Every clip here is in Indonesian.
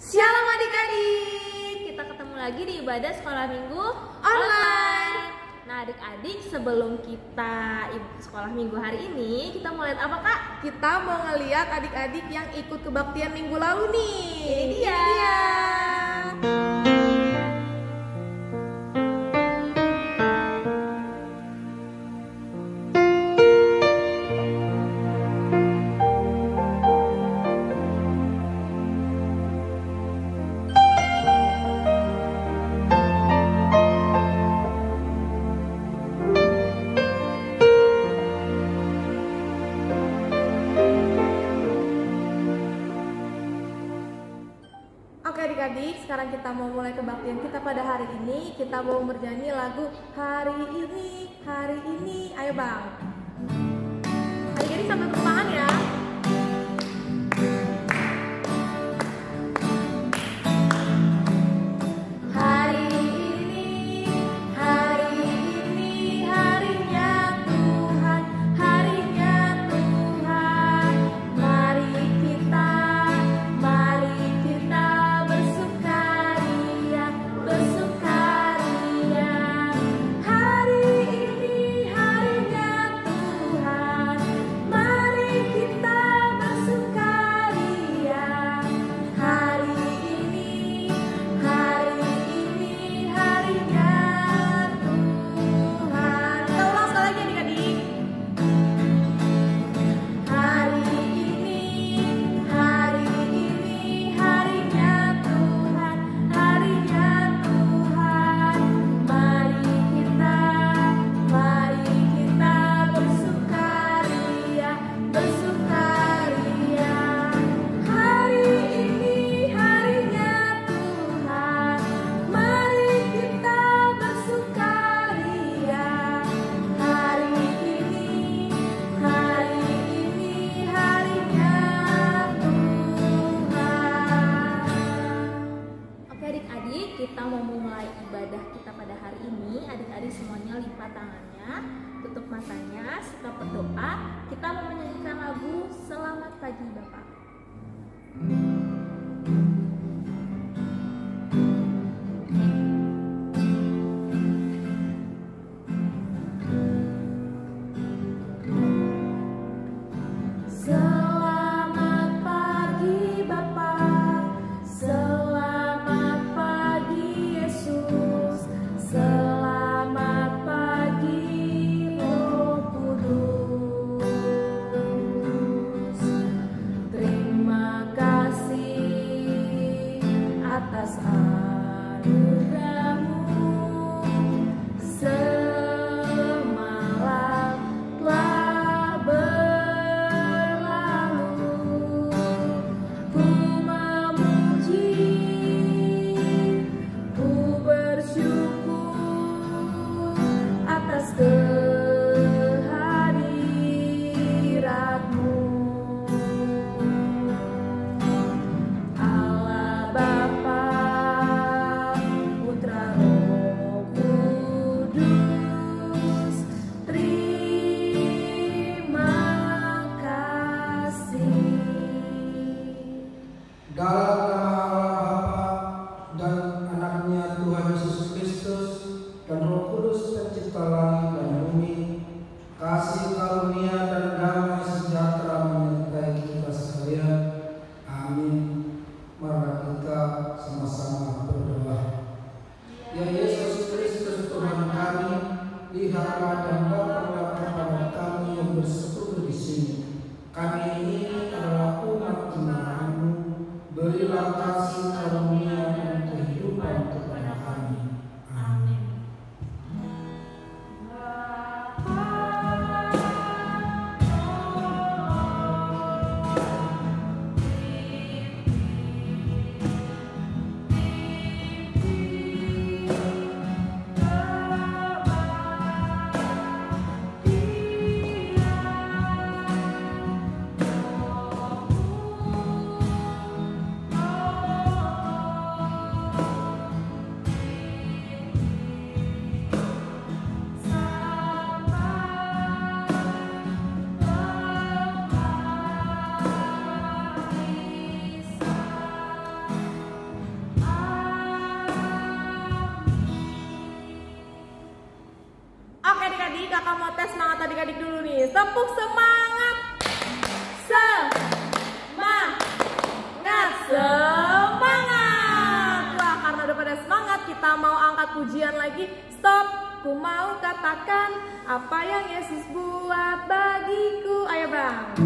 Shalom adik-adik, kita ketemu lagi di ibadah sekolah minggu online. Nah adik-adik, sebelum kita sekolah minggu hari ini, kita mau lihat apa kak? Kita mau ngeliat adik-adik yang ikut kebaktian minggu lalu nih. Ini dia. Oke adik-adik, sekarang kita mau mulai kebaktian kita pada hari ini. Kita mau bernyanyi lagu hari ini. Ayo bang. Adik-adik sambil tepuk tangan ya. Hari ini harinya Tuhan, harinya Tuhan. Mari kita bersukaria. Hari ini harinya Tuhan, mari kita bersukaria. Hari ini harinya Tuhan. Kita ulang sekali lagi adik-adik. Hari ini harinya Tuhan, harinya Tuhan. Mari kita bersukaria. Hari ini harinya Tuhan, mari kita bersukaria. Hari ini harinya Tuhan. Oke adik-adik, kita mau mulai ibadah kita pada hari ini. Adik-adik semuanya lipat tangannya, tutup matanya, sikap berdoa. Kita mau menyanyikan lagu Selamat Pagi Bapak. Selamat pagi Bapa, selamat pagi Yesus, selamat pagi Roh Kudus. Terima kasih atas anugerah-Mu. Semalam telah berlalu, ku memuji, ku bersyukur atas kehadirat-Mu. Allah Bapa, Putra, Roh Kudus, terima kasih. Dalam nama Allah Bapa dan Anaknya Tuhan Yesus Kristus dan Roh Kudus pencipta langit dan bumi, kasih karunia dan damai sejahtera menyertai kita sekalian. Amin. Mari kita sama-sama berdoa. Ya Yesus Kristus Tuhan kami, lihatlah dan bapaklah kepada kami yang bersekutu di sini. Kami ini adalah umat jemaat-Mu. Berilah kasih karunia dan kehidupan kepada kami. Amin. Oh tepuk semangat. Semangat. Wah, karena udah pada semangat, kita mau angkat pujian lagi. Stop, ku mau katakan apa yang Yesus buat bagiku. Ayo Bang.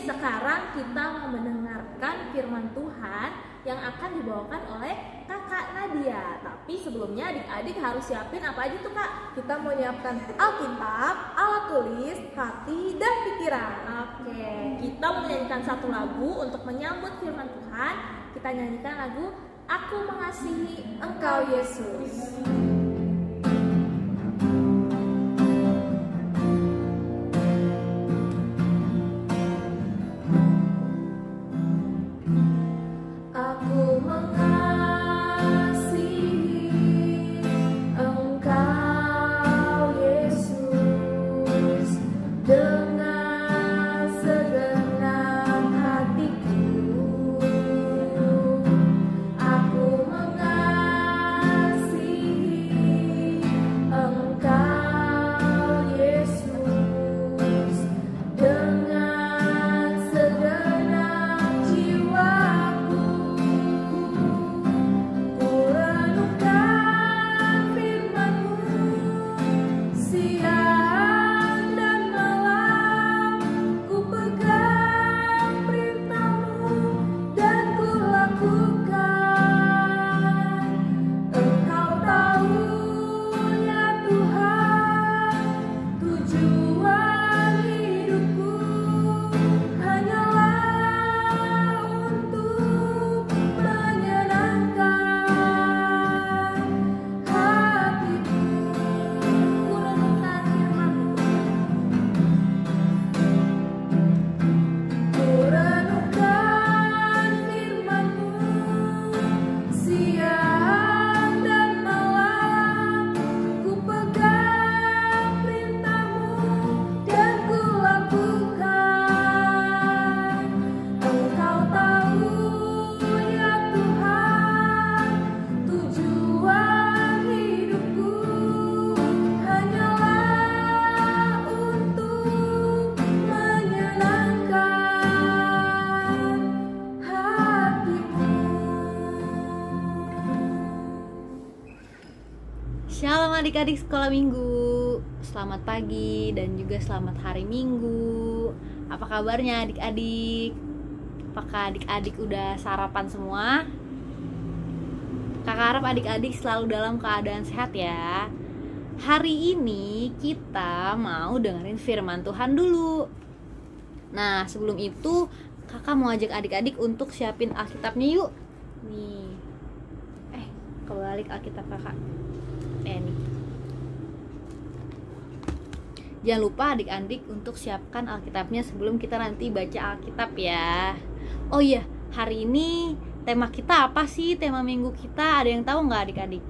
Sekarang kita mau mendengarkan firman Tuhan yang akan dibawakan oleh Kakak Nadia. Tapi sebelumnya adik-adik harus siapin apa aja tuh Kak? Kita mau nyiapkan Alkitab, alat tulis, hati, dan pikiran. Oke, kita mau menyanyikan satu lagu untuk menyambut firman Tuhan. Kita nyanyikan lagu Aku Mengasihi Engkau Yesus. Shalom adik-adik sekolah minggu. Selamat pagi dan juga selamat hari Minggu. Apa kabarnya adik-adik? Apakah adik-adik udah sarapan semua? Kakak harap adik-adik selalu dalam keadaan sehat ya. Hari ini kita mau dengerin firman Tuhan dulu. Nah, sebelum itu kakak mau ajak adik-adik untuk siapin Alkitabnya yuk. Nih. Kebalik Alkitab kakak. Nih. Jangan lupa adik-adik untuk siapkan Alkitabnya sebelum kita nanti baca Alkitab ya. Oh iya, hari ini tema kita apa sih? Tema minggu kita ada yang tahu nggak adik-adik?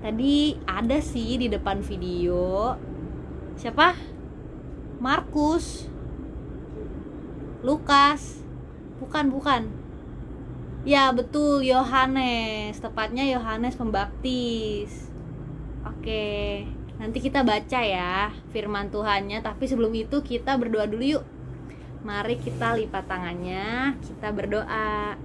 Tadi ada sih di depan video. Siapa? Markus, Lukas. Bukan. Ya betul, Yohanes, tepatnya Yohanes Pembaptis. Oke, nanti kita baca ya firman Tuhannya, tapi sebelum itu kita berdoa dulu yuk. Mari kita lipat tangannya, kita berdoa.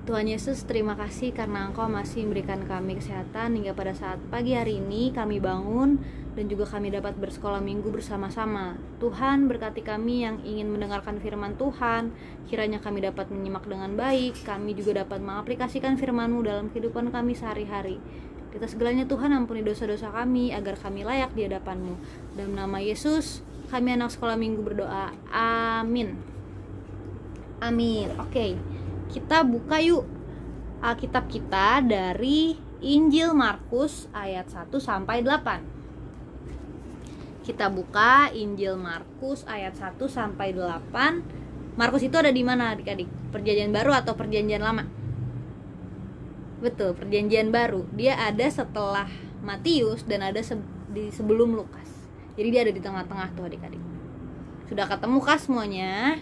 Tuhan Yesus, terima kasih karena Engkau masih memberikan kami kesehatan hingga pada saat pagi hari ini kami bangun dan juga kami dapat bersekolah minggu bersama-sama. Tuhan, berkati kami yang ingin mendengarkan firman Tuhan, kiranya kami dapat menyimak dengan baik, kami juga dapat mengaplikasikan firman-Mu dalam kehidupan kami sehari-hari. Di atas segalanya Tuhan, ampuni dosa-dosa kami agar kami layak di hadapan-Mu. Dalam nama Yesus, kami anak sekolah minggu berdoa. Amin. Amin. Oke. Kita buka yuk Alkitab kita dari Injil Markus ayat 1 sampai 8. Kita buka Injil Markus ayat 1 sampai 8. Markus itu ada di mana adik-adik? Perjanjian baru atau perjanjian lama? Betul, perjanjian baru. Dia ada setelah Matius dan ada di sebelum Lukas. Jadi dia ada di tengah-tengah tuh adik-adik. Sudah ketemu kah semuanya?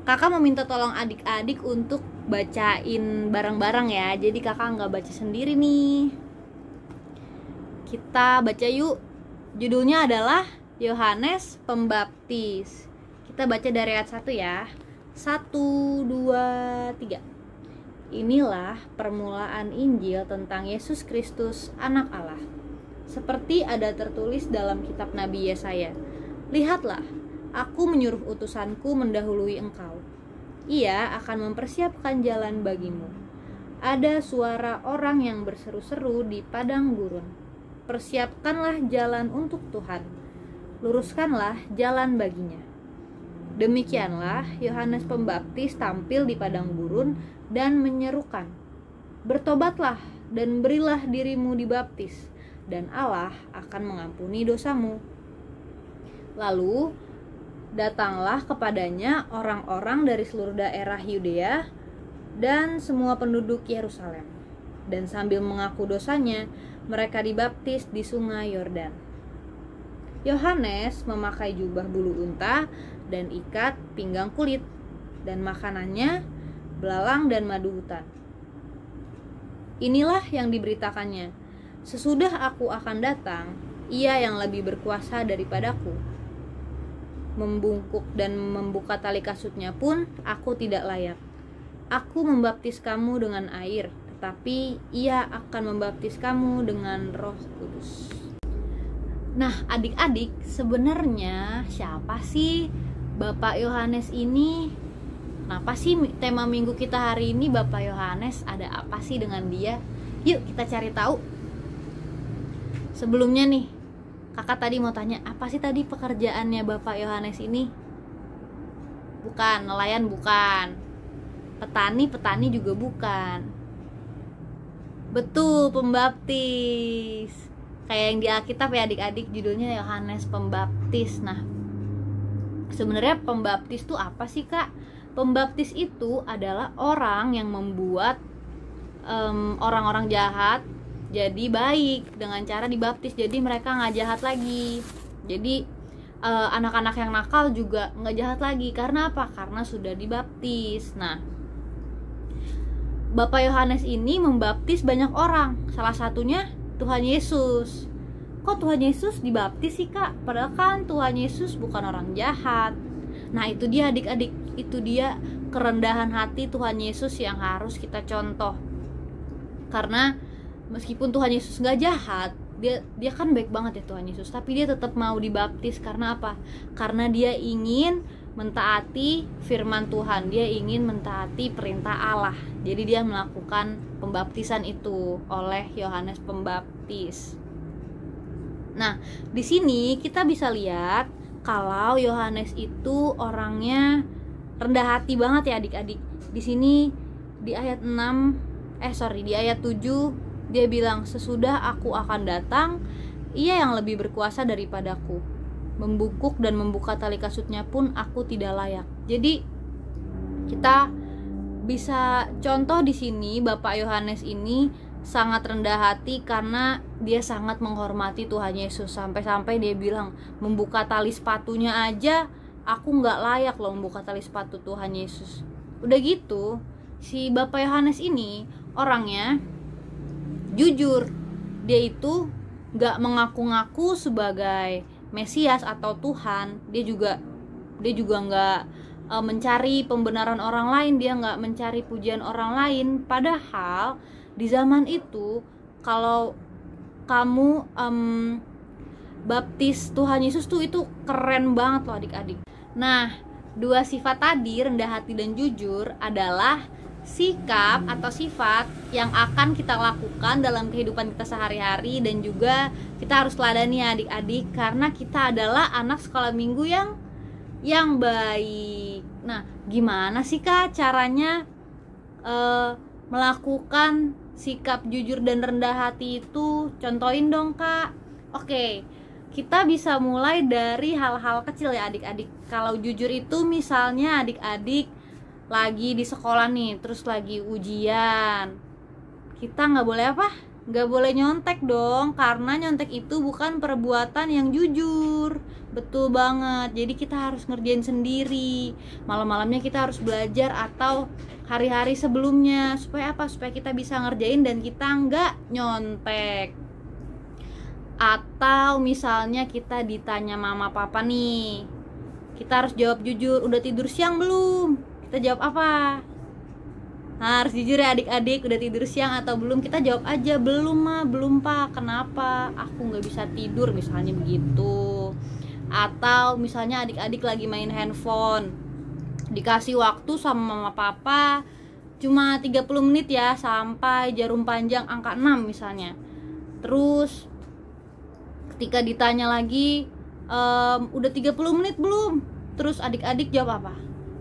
Kakak meminta tolong adik-adik untuk bacain bareng-bareng ya. Jadi kakak nggak baca sendiri nih. Kita baca yuk. Judulnya adalah Yohanes Pembaptis. Kita baca dari ayat 1 ya. 1, 2, 3. Inilah permulaan Injil tentang Yesus Kristus, Anak Allah. Seperti ada tertulis dalam kitab Nabi Yesaya. Lihatlah, aku menyuruh utusanku mendahului engkau. Ia akan mempersiapkan jalan bagimu. Ada suara orang yang berseru-seru di padang gurun. Persiapkanlah jalan untuk Tuhan. Luruskanlah jalan baginya. Demikianlah Yohanes Pembaptis tampil di padang gurun dan menyerukan, bertobatlah dan berilah dirimu dibaptis, dan Allah akan mengampuni dosamu. Lalu datanglah kepadanya orang-orang dari seluruh daerah Yudea dan semua penduduk Yerusalem. Dan sambil mengaku dosanya, mereka dibaptis di sungai Yordan. Yohanes memakai jubah bulu unta dan ikat pinggang kulit, dan makanannya belalang dan madu hutan. Inilah yang diberitakannya, sesudah aku akan datang, ia yang lebih berkuasa daripadaku. Membungkuk dan membuka tali kasutnya pun aku tidak layak. Aku membaptis kamu dengan air, tetapi ia akan membaptis kamu dengan Roh Kudus. Nah, adik-adik, sebenarnya siapa sih Bapak Yohanes ini? Kenapa sih tema minggu kita hari ini Bapak Yohanes? Ada apa sih dengan dia? Yuk kita cari tahu. Sebelumnya nih, kakak tadi mau tanya, apa sih tadi pekerjaannya Bapak Yohanes ini? Bukan, nelayan bukan. Petani juga bukan. Betul, pembaptis. Kayak yang di Alkitab ya adik-adik, judulnya Yohanes Pembaptis. Nah, sebenarnya pembaptis itu apa sih kak? Pembaptis itu adalah orang yang membuat orang-orang jahat jadi baik dengan cara dibaptis. Jadi mereka nggak jahat lagi. Jadi anak-anak yang nakal juga nggak jahat lagi. Karena apa? Karena sudah dibaptis. Nah, Bapak Yohanes ini membaptis banyak orang. Salah satunya Tuhan Yesus. Kok Tuhan Yesus dibaptis sih kak? Padahal kan Tuhan Yesus bukan orang jahat. Nah itu dia adik-adik, itu dia kerendahan hati Tuhan Yesus yang harus kita contoh. Karena meskipun Tuhan Yesus gak jahat, dia kan baik banget ya Tuhan Yesus, tapi dia tetap mau dibaptis. Karena apa? Karena dia ingin mentaati firman Tuhan, dia ingin mentaati perintah Allah. Jadi dia melakukan pembaptisan itu oleh Yohanes Pembaptis. Nah, di sini kita bisa lihat kalau Yohanes itu orangnya rendah hati banget ya adik-adik. Di sini di ayat 7 dia bilang, sesudah aku akan datang, ia yang lebih berkuasa daripadaku. Membungkuk dan membuka tali kasutnya pun aku tidak layak. Jadi kita bisa contoh di sini Bapak Yohanes ini sangat rendah hati karena dia sangat menghormati Tuhan Yesus. Sampai-sampai dia bilang, membuka tali sepatunya aja aku nggak layak loh membuka tali sepatu Tuhan Yesus. Udah gitu, si Bapak Yohanes ini orangnya jujur. Dia itu gak mengaku-ngaku sebagai Mesias atau Tuhan. Dia juga gak mencari pembenaran orang lain. Dia gak mencari pujian orang lain. Padahal di zaman itu kalau kamu baptis Tuhan Yesus tuh itu keren banget loh adik-adik. Nah, dua sifat tadi, rendah hati dan jujur, adalah sikap atau sifat yang akan kita lakukan dalam kehidupan kita sehari-hari, dan juga kita harus teladani ya adik-adik, karena kita adalah anak sekolah minggu yang baik. Nah, gimana sih Kak caranya melakukan sikap jujur dan rendah hati itu? Contohin dong Kak. Oke, kita bisa mulai dari hal-hal kecil ya adik-adik. Kalau jujur itu misalnya adik-adik lagi di sekolah nih, terus lagi ujian, kita nggak boleh apa? Nggak boleh nyontek dong, karena nyontek itu bukan perbuatan yang jujur. Betul banget. Jadi kita harus ngerjain sendiri. Malam-malamnya kita harus belajar atau hari-hari sebelumnya. Supaya apa? Supaya kita bisa ngerjain dan kita nggak nyontek. Atau misalnya kita ditanya mama papa nih, kita harus jawab jujur, udah tidur siang belum? Kita jawab apa? Nah, harus jujur ya adik-adik, udah tidur siang atau belum? Kita jawab aja, belum ma, belum pak. Kenapa? Aku gak bisa tidur, misalnya begitu. Atau misalnya adik-adik lagi main handphone, dikasih waktu sama mama papa cuma 30 menit ya, sampai jarum panjang angka 6 misalnya. Terus ketika ditanya lagi, udah 30 menit belum? Terus adik-adik jawab apa?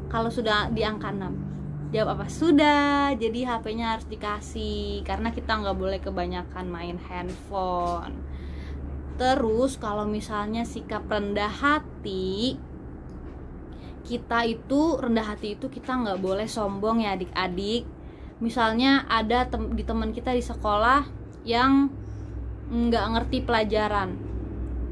Kalau sudah di angka 6, jawab apa? Sudah. Jadi HP-nya harus dikasih, karena kita nggak boleh kebanyakan main handphone. Terus kalau misalnya sikap rendah hati, kita itu rendah hati itu kita nggak boleh sombong ya adik-adik. Misalnya ada di teman kita di sekolah yang nggak ngerti pelajaran,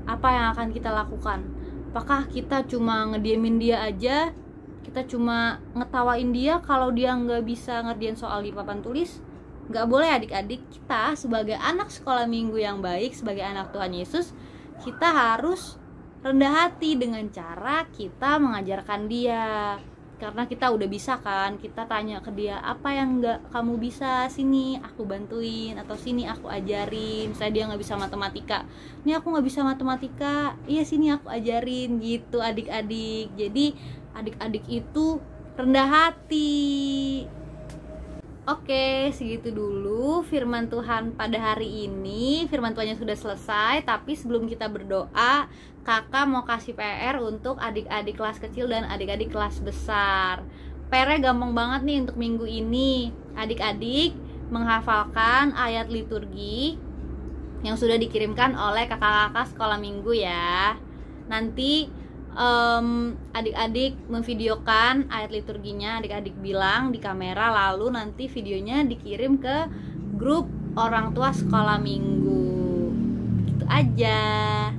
apa yang akan kita lakukan? Apakah kita cuma ngediemin dia aja? Kita cuma ngetawain dia kalau dia nggak bisa ngerjain soal di papan tulis? Nggak boleh adik-adik. Kita sebagai anak sekolah minggu yang baik, sebagai anak Tuhan Yesus, kita harus rendah hati dengan cara kita mengajarkan dia. Karena kita udah bisa kan, kita tanya ke dia, apa yang nggak kamu bisa, sini aku bantuin, atau sini aku ajarin. Misalnya dia nggak bisa matematika, ini aku nggak bisa matematika, iya sini aku ajarin, gitu adik-adik. Jadi adik-adik itu rendah hati. Oke, segitu dulu firman Tuhan pada hari ini. Firman Tuhannya sudah selesai, tapi sebelum kita berdoa, kakak mau kasih PR untuk adik-adik kelas kecil dan adik-adik kelas besar. PR-nya gampang banget nih untuk minggu ini. Adik-adik menghafalkan ayat liturgi yang sudah dikirimkan oleh kakak-kakak sekolah minggu ya. Nanti adik-adik memvideokan ayat liturginya, adik-adik bilang di kamera, lalu nanti videonya dikirim ke grup orang tua sekolah minggu. Gitu aja.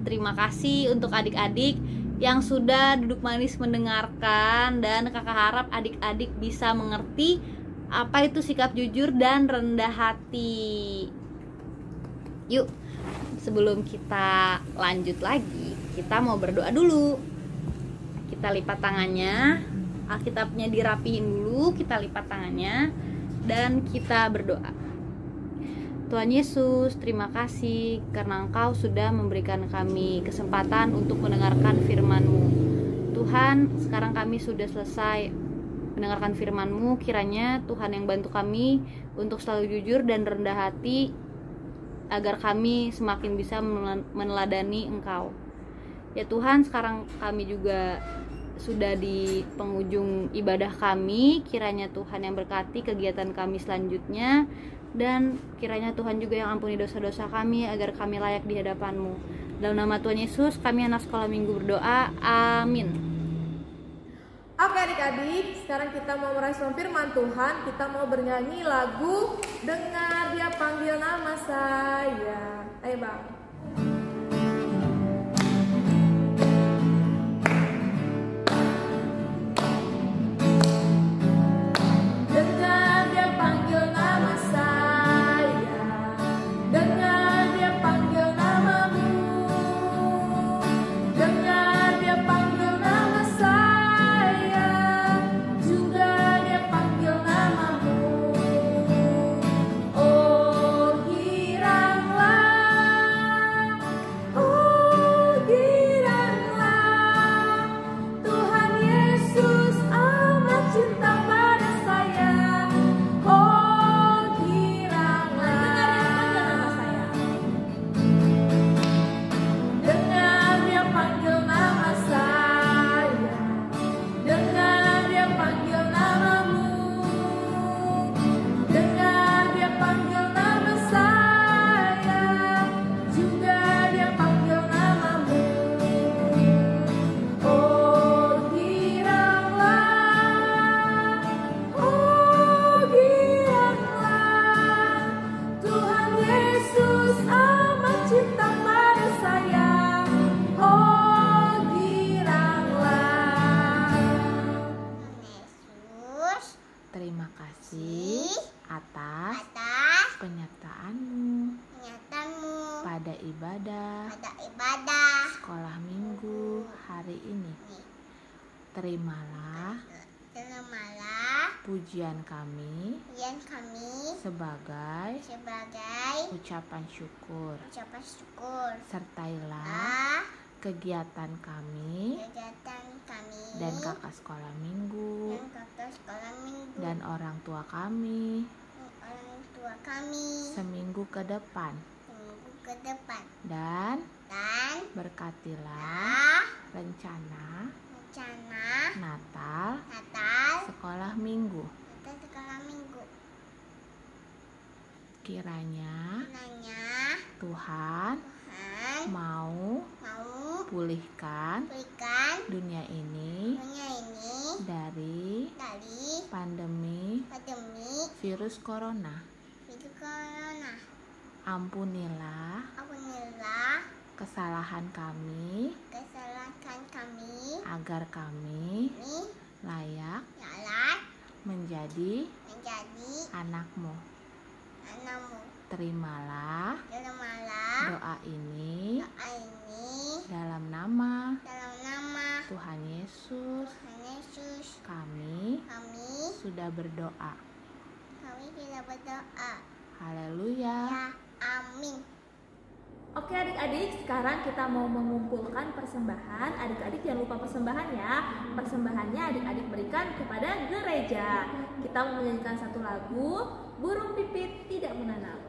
Terima kasih untuk adik-adik yang sudah duduk manis mendengarkan, dan kakak harap adik-adik bisa mengerti apa itu sikap jujur dan rendah hati. Yuk, sebelum kita lanjut lagi, kita mau berdoa dulu. Kita lipat tangannya, Alkitabnya dirapihin dulu, kita lipat tangannya, dan kita berdoa. Tuhan Yesus, terima kasih karena Engkau sudah memberikan kami kesempatan untuk mendengarkan firman-Mu. Tuhan, sekarang kami sudah selesai mendengarkan firman-Mu. Kiranya Tuhan yang bantu kami untuk selalu jujur dan rendah hati, agar kami semakin bisa meneladani Engkau. Ya Tuhan, sekarang kami juga sudah di penghujung ibadah kami. Kiranya Tuhan yang berkati kegiatan kami selanjutnya, dan kiranya Tuhan juga yang ampuni dosa-dosa kami agar kami layak di hadapan-Mu. Dalam nama Tuhan Yesus, kami anak sekolah minggu berdoa. Amin. Oke adik-adik, sekarang kita mau merespon firman Tuhan. Kita mau bernyanyi lagu Dengar Dia Panggil Nama Saya. Ayo bang. hari ini. Terimalah pujian kami sebagai ucapan syukur. Sertailah kegiatan kami dan kakak sekolah minggu dan orang tua kami seminggu ke depan. Dan berkatilah rencana Natal sekolah minggu. Kiranya Tuhan mau pulihkan dunia ini dari pandemi virus corona. Ampunilah kesalahan kami agar kami layak menjadi anak-Mu. Terimalah doa ini dalam nama Tuhan Yesus. Kami sudah berdoa. Haleluya. Amin. Oke adik-adik, sekarang kita mau mengumpulkan persembahan. Adik-adik jangan lupa persembahan ya. Persembahannya adik-adik berikan kepada gereja. Kita mau menyanyikan satu lagu, Burung Pipit Tidak Menanam.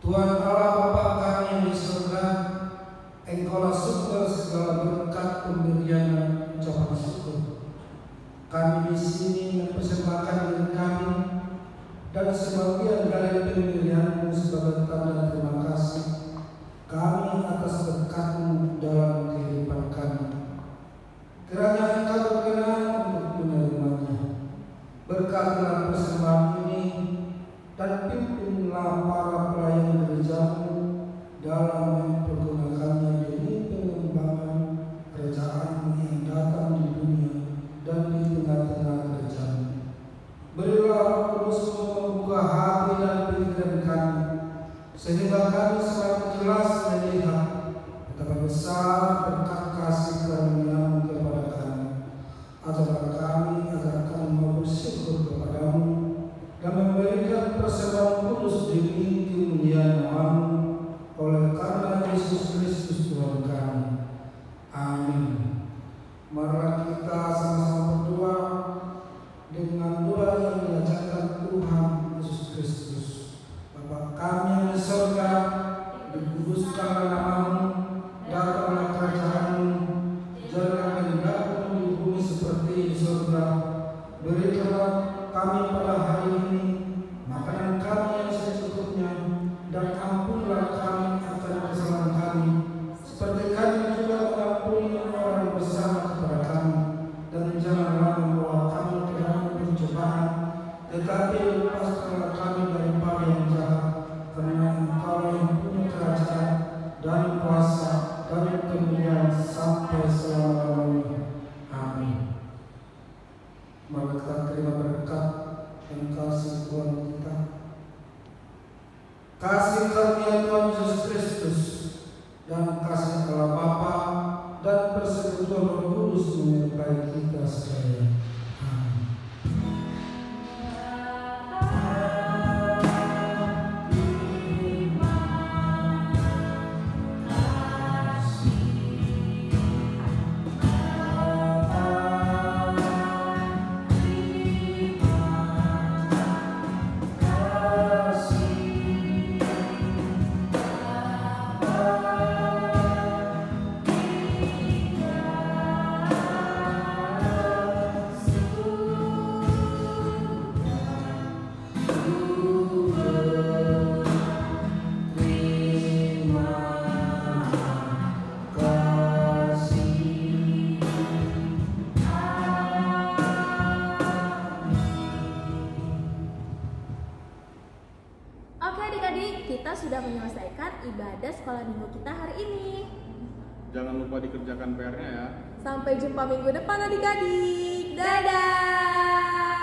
Tuhan Allah Bapa kami yang di surga, Engkaulah sumber segala berkat, pemberian dan ucapan syukur. Kami di sini mempersembahkan diri kami dan sebagian dari pemberian-Mu sebagai tanda terima kasih kami atas berkat-Mu dalam kehidupan kami. Kiranya Engkau berkenan untuk menerimanya. Berkatilah persembahan ini dan pimpinlah para pelayan gereja-Mu dalam mempergunakannya demi pengembangan kerajaan-Mu yang datang di dunia dan di tengah-tengah gereja-Mu. Berilah Roh Kudus-Mu membuka hati dan pikiran kami, sehingga kami semakin jelas melihat betapa besar sekalian. Amin. Oke adik-adik, kita sudah menyelesaikan ibadah sekolah minggu kita hari ini. Jangan lupa dikerjakan PR-nya ya. Sampai jumpa minggu depan adik-adik. Dadah.